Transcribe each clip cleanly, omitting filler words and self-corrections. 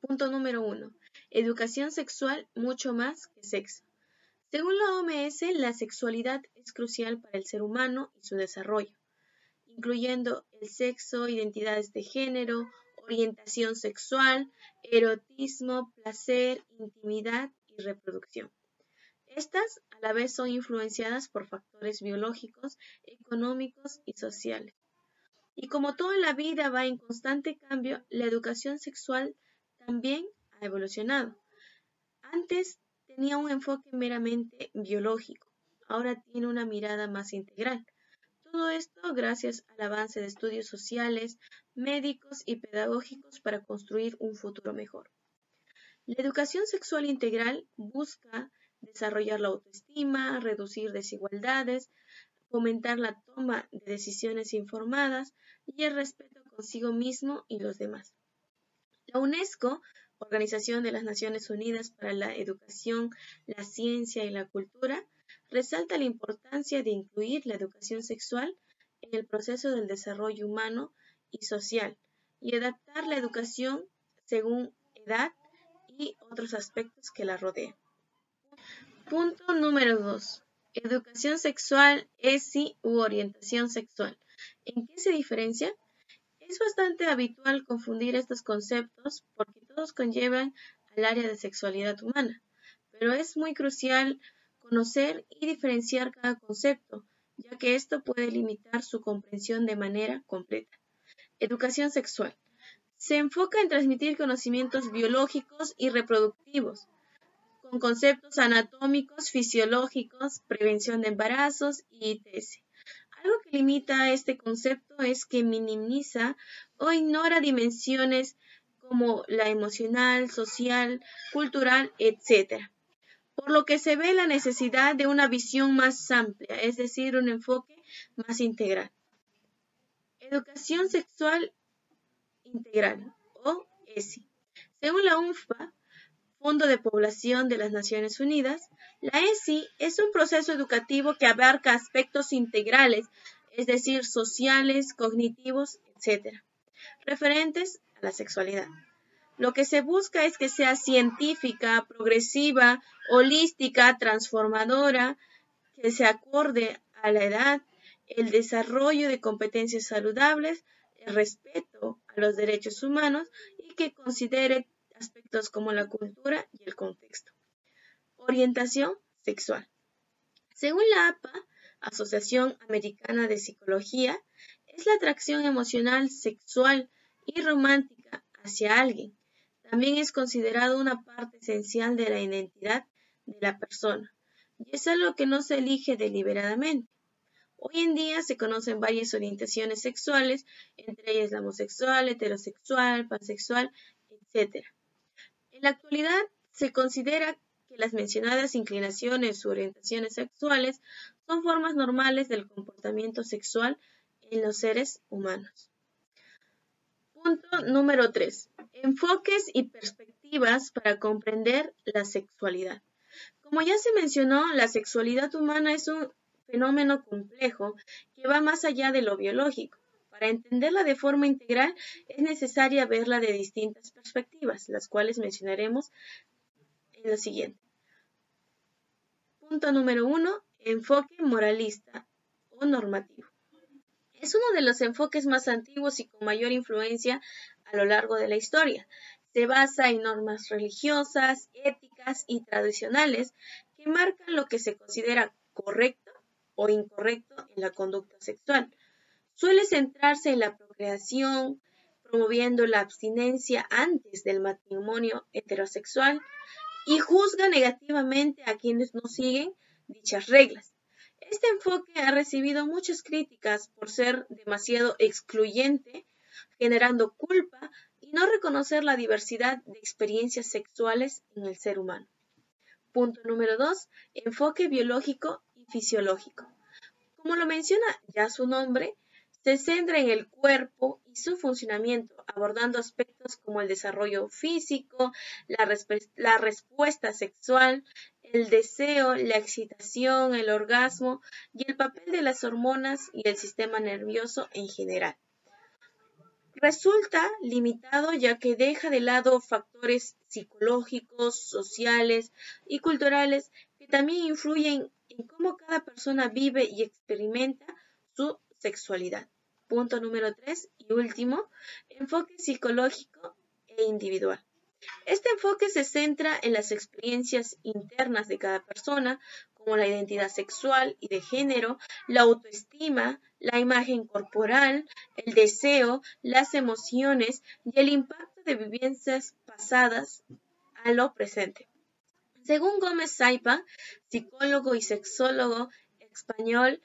Punto número 1. Educación sexual mucho más que sexo. Según la OMS, la sexualidad es crucial para el ser humano y su desarrollo, incluyendo el sexo, identidades de género, orientación sexual, erotismo, placer, intimidad y reproducción. Estas a la vez son influenciadas por factores biológicos, económicos y sociales. Y como toda la vida va en constante cambio, la educación sexual también ha evolucionado. Antes tenía un enfoque meramente biológico, ahora tiene una mirada más integral. Todo esto gracias al avance de estudios sociales, médicos y pedagógicos para construir un futuro mejor. La educación sexual integral busca desarrollar la autoestima, reducir desigualdades, fomentar la toma de decisiones informadas y el respeto consigo mismo y los demás. La UNESCO, Organización de las Naciones Unidas para la Educación, la Ciencia y la Cultura, resalta la importancia de incluir la educación sexual en el proceso del desarrollo humano y social y adaptar la educación según edad y otros aspectos que la rodean. Punto número 2. Educación sexual, ESI u orientación sexual. ¿En qué se diferencia? Es bastante habitual confundir estos conceptos porque todos conllevan al área de sexualidad humana, pero es muy crucial conocer y diferenciar cada concepto, ya que esto puede limitar su comprensión de manera completa. Educación sexual. Se enfoca en transmitir conocimientos biológicos y reproductivos, con conceptos anatómicos, fisiológicos, prevención de embarazos y etc. Algo que limita este concepto es que minimiza o ignora dimensiones como la emocional, social, cultural, etc. Por lo que se ve la necesidad de una visión más amplia, es decir, un enfoque más integral. Educación sexual integral o ESI. Según la UNFPA, Fondo de Población de las Naciones Unidas, la ESI es un proceso educativo que abarca aspectos integrales, es decir, sociales, cognitivos, etc., referentes a la sexualidad. Lo que se busca es que sea científica, progresiva, holística, transformadora, que se acorde a la edad, el desarrollo de competencias saludables, el respeto a los derechos humanos y que considere aspectos como la cultura y el contexto. Orientación sexual. Según la APA, Asociación Americana de Psicología, es la atracción emocional, sexual y romántica hacia alguien. También es considerado una parte esencial de la identidad de la persona y es algo que no se elige deliberadamente. Hoy en día se conocen varias orientaciones sexuales, entre ellas la homosexual, heterosexual, pansexual, etc. En la actualidad se considera que las mencionadas inclinaciones u orientaciones sexuales son formas normales del comportamiento sexual en los seres humanos. Punto número 3. Enfoques y perspectivas para comprender la sexualidad. Como ya se mencionó, la sexualidad humana es un fenómeno complejo que va más allá de lo biológico. Para entenderla de forma integral es necesaria verla de distintas perspectivas, las cuales mencionaremos en lo siguiente. Punto número 1. Enfoque moralista o normativo. Es uno de los enfoques más antiguos y con mayor influencia a lo largo de la historia. Se basa en normas religiosas, éticas y tradicionales que marcan lo que se considera correcto o incorrecto en la conducta sexual. Suele centrarse en la procreación, promoviendo la abstinencia antes del matrimonio heterosexual y juzga negativamente a quienes no siguen dichas reglas. Este enfoque ha recibido muchas críticas por ser demasiado excluyente, generando culpa y no reconocer la diversidad de experiencias sexuales en el ser humano. Punto número 2. Enfoque biológico y fisiológico. Como lo menciona ya su nombre, se centra en el cuerpo y su funcionamiento, abordando aspectos como el desarrollo físico, la respuesta sexual, el deseo, la excitación, el orgasmo y el papel de las hormonas y el sistema nervioso en general. resulta limitado ya que deja de lado factores psicológicos, sociales y culturales que también influyen en cómo cada persona vive y experimenta su sexualidad. Punto número 3 y último, enfoque psicológico e individual. Este enfoque se centra en las experiencias internas de cada persona, como la identidad sexual y de género, la autoestima, la imagen corporal, el deseo, las emociones y el impacto de vivencias pasadas a lo presente. Según Gómez Saipa, psicólogo y sexólogo español,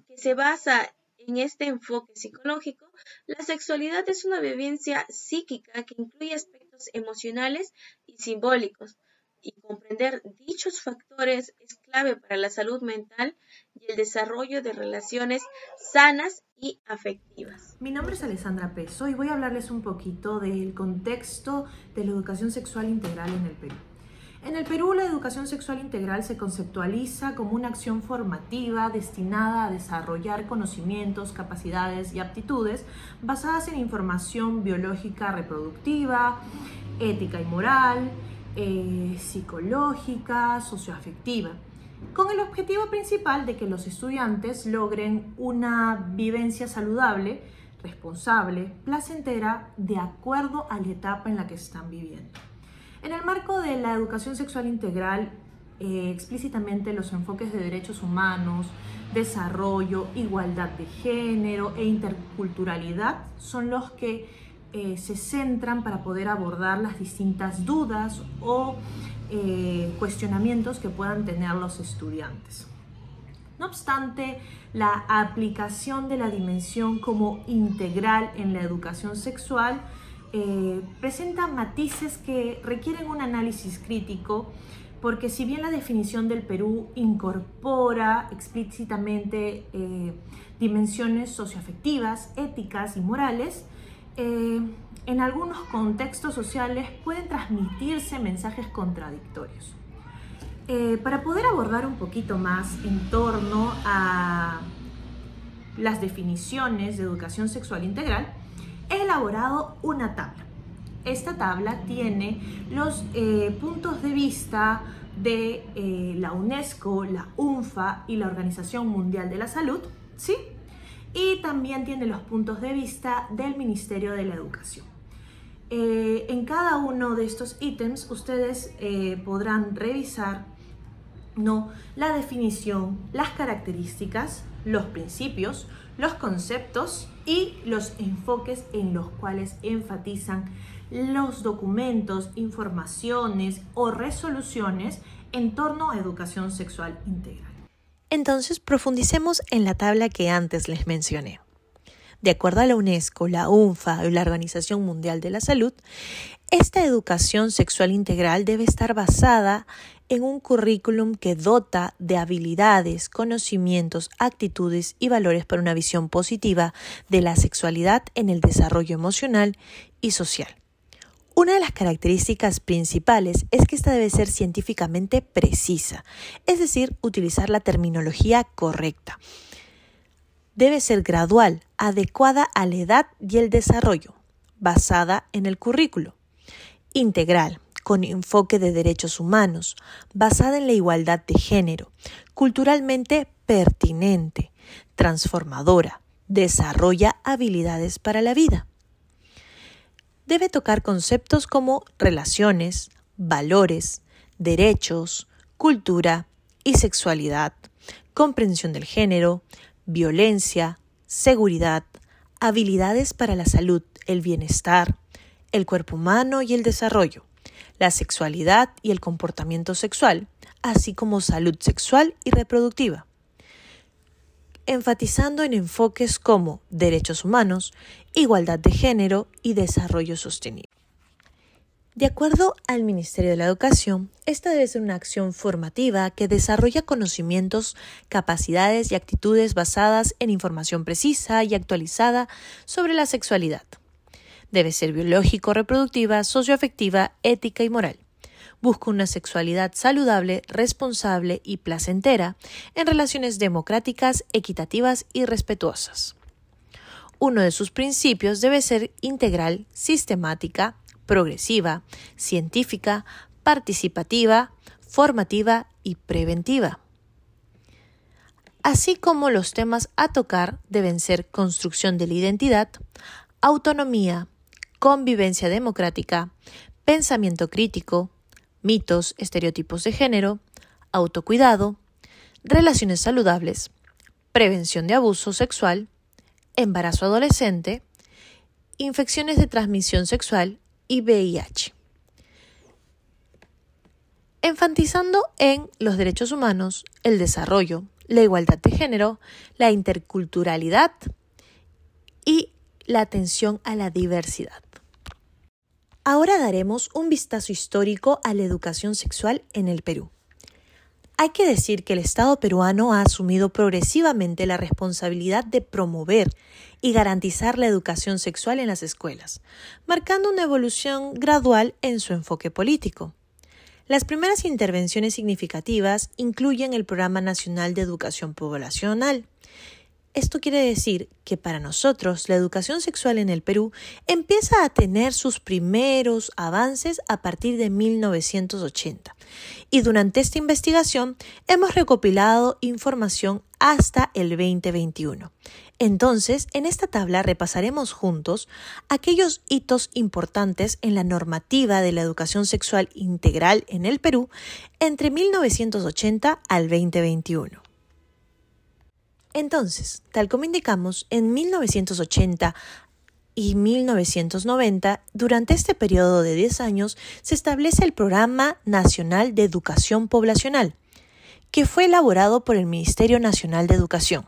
que se basa en este enfoque psicológico, la sexualidad es una vivencia psíquica que incluye aspectos emocionales y simbólicos, y comprender dichos factores es clave para la salud mental y el desarrollo de relaciones sanas y afectivas. Mi nombre es Alessandra Peso y voy a hablarles un poquito del contexto de la educación sexual integral en el Perú. En el Perú, la educación sexual integral se conceptualiza como una acción formativa destinada a desarrollar conocimientos, capacidades y aptitudes basadas en información biológica reproductiva, ética y moral, psicológica, socioafectiva, con el objetivo principal de que los estudiantes logren una vivencia saludable, responsable, placentera, de acuerdo a la etapa en la que están viviendo. En el marco de la educación sexual integral, explícitamente los enfoques de derechos humanos, desarrollo, igualdad de género e interculturalidad son los que se centran para poder abordar las distintas dudas o cuestionamientos que puedan tener los estudiantes. No obstante, la aplicación de la dimensión como integral en la educación sexual presenta matices que requieren un análisis crítico, porque si bien la definición del Perú incorpora explícitamente dimensiones socioafectivas, éticas y morales, en algunos contextos sociales pueden transmitirse mensajes contradictorios. Para poder abordar un poquito más en torno a las definiciones de educación sexual integral, he elaborado una tabla. Esta tabla tiene los puntos de vista de la UNESCO, la UNFPA y la Organización Mundial de la Salud, ¿sí? Y también tiene los puntos de vista del Ministerio de la Educación. En cada uno de estos ítems ustedes podrán revisar, ¿no?, la definición, las características, los principios, los conceptos y los enfoques en los cuales enfatizan los documentos, informaciones o resoluciones en torno a educación sexual integral. Entonces, profundicemos en la tabla que antes les mencioné. De acuerdo a la UNESCO, la UNFPA y la Organización Mundial de la Salud, esta educación sexual integral debe estar basada en un currículum que dota de habilidades, conocimientos, actitudes y valores para una visión positiva de la sexualidad en el desarrollo emocional y social. Una de las características principales es que esta debe ser científicamente precisa, es decir, utilizar la terminología correcta. Debe ser gradual, adecuada a la edad y el desarrollo, basada en el currículo. Integral, con enfoque de derechos humanos, basada en la igualdad de género, culturalmente pertinente, transformadora, desarrolla habilidades para la vida. Debe tocar conceptos como relaciones, valores, derechos, cultura y sexualidad, comprensión del género, violencia, seguridad, habilidades para la salud, el bienestar, el cuerpo humano y el desarrollo, la sexualidad y el comportamiento sexual, así como salud sexual y reproductiva, enfatizando en enfoques como derechos humanos, igualdad de género y desarrollo sostenible. De acuerdo al Ministerio de la Educación, esta debe ser una acción formativa que desarrolla conocimientos, capacidades y actitudes basadas en información precisa y actualizada sobre la sexualidad. Debe ser biológico, reproductiva, socioafectiva, ética y moral. Busca una sexualidad saludable, responsable y placentera en relaciones democráticas, equitativas y respetuosas. Uno de sus principios debe ser integral, sistemática, progresiva, científica, participativa, formativa y preventiva. Así como los temas a tocar deben ser construcción de la identidad, autonomía, convivencia democrática, pensamiento crítico, mitos, estereotipos de género, autocuidado, relaciones saludables, prevención de abuso sexual, embarazo adolescente, infecciones de transmisión sexual y VIH. Enfatizando en los derechos humanos, el desarrollo, la igualdad de género, la interculturalidad y la atención a la diversidad. Ahora daremos un vistazo histórico a la educación sexual en el Perú. Hay que decir que el Estado peruano ha asumido progresivamente la responsabilidad de promover y garantizar la educación sexual en las escuelas, marcando una evolución gradual en su enfoque político. Las primeras intervenciones significativas incluyen el Programa Nacional de Educación Poblacional. Esto quiere decir que para nosotros la educación sexual en el Perú empieza a tener sus primeros avances a partir de 1980. Y durante esta investigación hemos recopilado información hasta el 2021. Entonces, en esta tabla repasaremos juntos aquellos hitos importantes en la normativa de la educación sexual integral en el Perú entre 1980 al 2021. Entonces, tal como indicamos, en 1980 y 1990, durante este periodo de 10 años, se establece el Programa Nacional de Educación Poblacional, que fue elaborado por el Ministerio Nacional de Educación.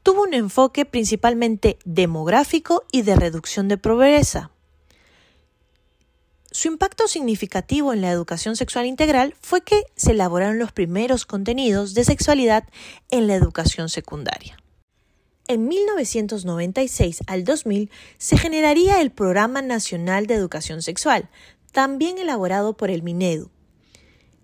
Tuvo un enfoque principalmente demográfico y de reducción de pobreza. Su impacto significativo en la educación sexual integral fue que se elaboraron los primeros contenidos de sexualidad en la educación secundaria. En 1996 al 2000 se generaría el Programa Nacional de Educación Sexual, también elaborado por el Minedu,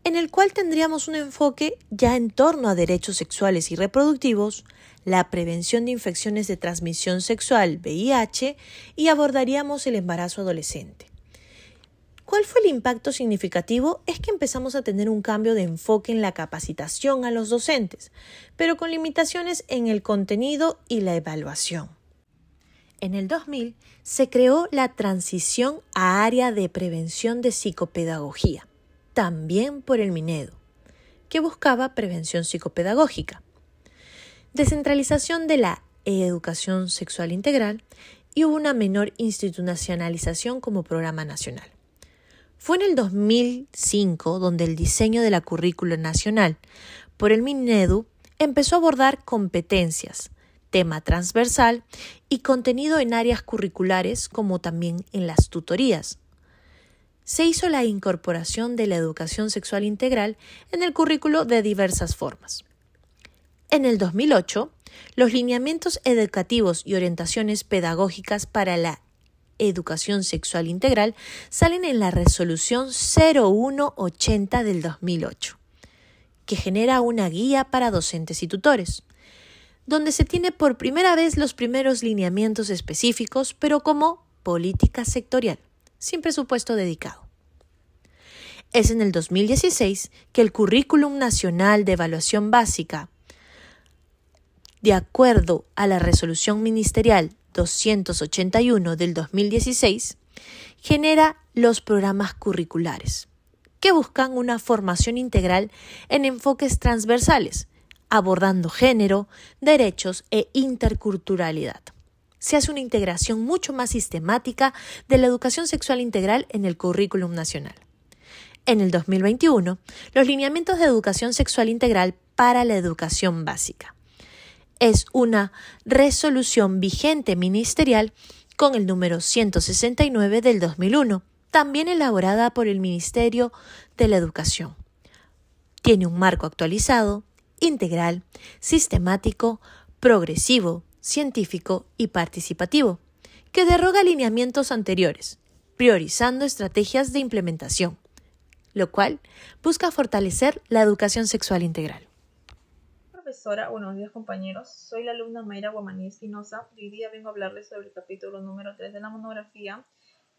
en el cual tendríamos un enfoque ya en torno a derechos sexuales y reproductivos, la prevención de infecciones de transmisión sexual, VIH, y abordaríamos el embarazo adolescente. ¿Cuál fue el impacto significativo? Es que empezamos a tener un cambio de enfoque en la capacitación a los docentes, pero con limitaciones en el contenido y la evaluación. En el 2000 se creó la transición a área de prevención de psicopedagogía, también por el Minedu, que buscaba prevención psicopedagógica, descentralización de la educación sexual integral y hubo una menor institucionalización como programa nacional. Fue en el 2005 donde el diseño de la currícula nacional por el Minedu empezó a abordar competencias, tema transversal y contenido en áreas curriculares como también en las tutorías. Se hizo la incorporación de la educación sexual integral en el currículo de diversas formas. En el 2008, los lineamientos educativos y orientaciones pedagógicas para la educación sexual integral salen en la resolución 0180 del 2008, que genera una guía para docentes y tutores, donde se tiene por primera vez los primeros lineamientos específicos, pero como política sectorial, sin presupuesto dedicado. Es en el 2016 que el Currículum Nacional de Evaluación Básica, de acuerdo a la Resolución Ministerial 281 del 2016, genera los programas curriculares, que buscan una formación integral en enfoques transversales, abordando género, derechos e interculturalidad. Se hace una integración mucho más sistemática de la educación sexual integral en el currículum nacional. En el 2021, los lineamientos de educación sexual integral para la educación básica. Es una resolución vigente ministerial con el número 169 del 2001, también elaborada por el Ministerio de la Educación. Tiene un marco actualizado, integral, sistemático, progresivo, científico y participativo, que deroga lineamientos anteriores, priorizando estrategias de implementación, lo cual busca fortalecer la educación sexual integral. profesora, buenos días compañeros, soy la alumna Mayra Guamaní Espinosa y hoy día vengo a hablarles sobre el capítulo número 3 de la monografía,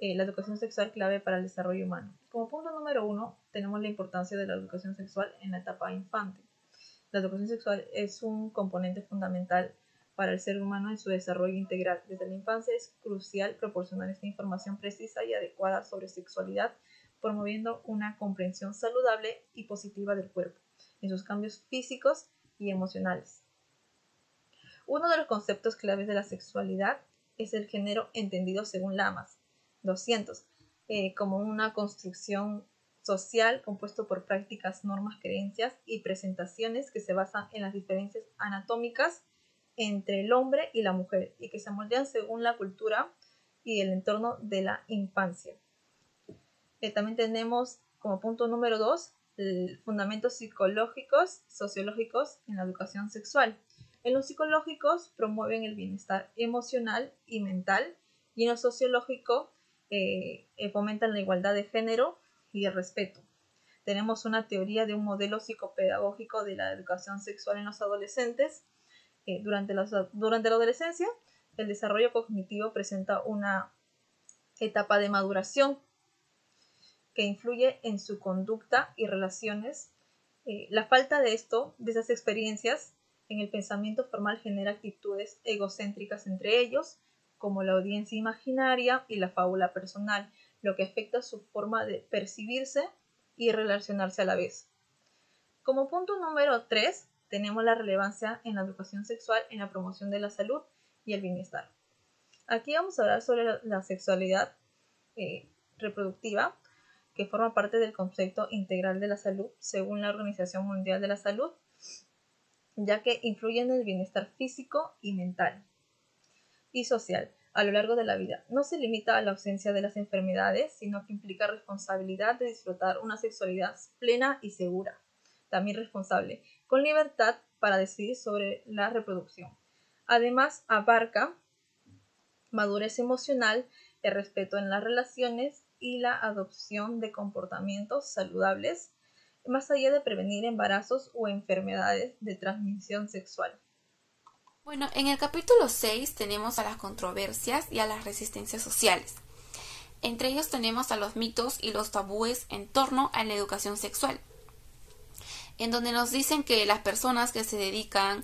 la educación sexual clave para el desarrollo humano. Como punto número 1 tenemos la importancia de la educación sexual en la etapa infante. La educación sexual es un componente fundamental para el ser humano en su desarrollo integral. Desde la infancia es crucial proporcionar esta información precisa y adecuada sobre sexualidad, promoviendo una comprensión saludable y positiva del cuerpo, en sus cambios físicos y emocionales. Uno de los conceptos claves de la sexualidad es el género entendido según Lamas 200, como una construcción social compuesto por prácticas, normas, creencias y presentaciones que se basan en las diferencias anatómicas entre el hombre y la mujer y que se moldean según la cultura y el entorno de la infancia. También tenemos como punto número 2 fundamentos psicológicos, sociológicos en la educación sexual. En los psicológicos promueven el bienestar emocional y mental, y en lo sociológico fomentan la igualdad de género y el respeto. Tenemos una teoría de un modelo psicopedagógico de la educación sexual en los adolescentes. Durante la adolescencia, el desarrollo cognitivo presenta una etapa de maduración que influye en su conducta y relaciones. La falta de esas experiencias en el pensamiento formal genera actitudes egocéntricas entre ellos, como la audiencia imaginaria y la fábula personal, lo que afecta su forma de percibirse y relacionarse a la vez. Como punto número 3, tenemos la relevancia en la educación sexual en la promoción de la salud y el bienestar. Aquí vamos a hablar sobre la sexualidad reproductiva, que forma parte del concepto integral de la salud según la Organización Mundial de la Salud, ya que influye en el bienestar físico y mental y social a lo largo de la vida. No se limita a la ausencia de las enfermedades, sino que implica responsabilidad de disfrutar una sexualidad plena y segura, también responsable, con libertad para decidir sobre la reproducción. Además, abarca madurez emocional, el respeto en las relaciones y la adopción de comportamientos saludables, más allá de prevenir embarazos o enfermedades de transmisión sexual. Bueno, en el capítulo 6 tenemos a las controversias y a las resistencias sociales. Entre ellos tenemos a los mitos y los tabúes en torno a la educación sexual, en donde nos dicen que las personas que se dedican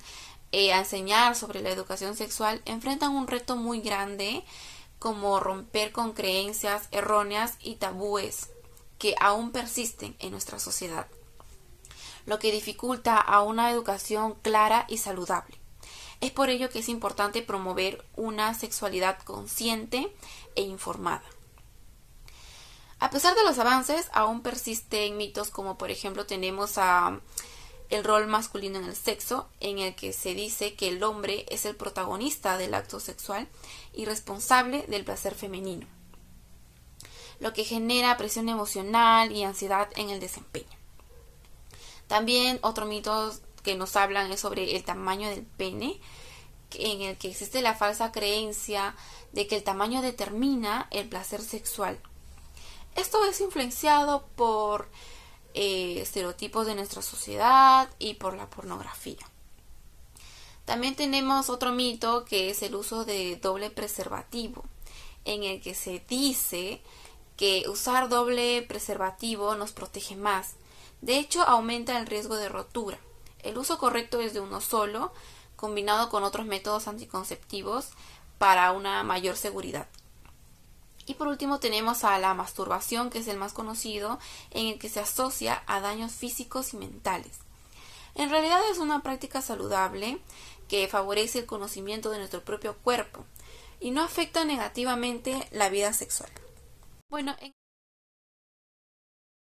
a enseñar sobre la educación sexual enfrentan un reto muy grande, como romper con creencias erróneas y tabúes que aún persisten en nuestra sociedad, lo que dificulta a una educación clara y saludable. Es por ello que es importante promover una sexualidad consciente e informada. A pesar de los avances, aún persisten mitos como por ejemplo tenemos el rol masculino en el sexo, en el que se dice que el hombre es el protagonista del acto sexual y responsable del placer femenino, lo que genera presión emocional y ansiedad en el desempeño. También otro mito que nos hablan es sobre el tamaño del pene, en el que existe la falsa creencia de que el tamaño determina el placer sexual. Esto es influenciado por estereotipos de nuestra sociedad y por la pornografía. También tenemos otro mito que es el uso de doble preservativo, en el que se dice que usar doble preservativo nos protege más. De hecho, aumenta el riesgo de rotura. El uso correcto es de uno solo, combinado con otros métodos anticonceptivos para una mayor seguridad. Y por último tenemos a la masturbación, que es el más conocido, en el que se asocia a daños físicos y mentales. En realidad es una práctica saludable que favorece el conocimiento de nuestro propio cuerpo y no afecta negativamente la vida sexual. Bueno,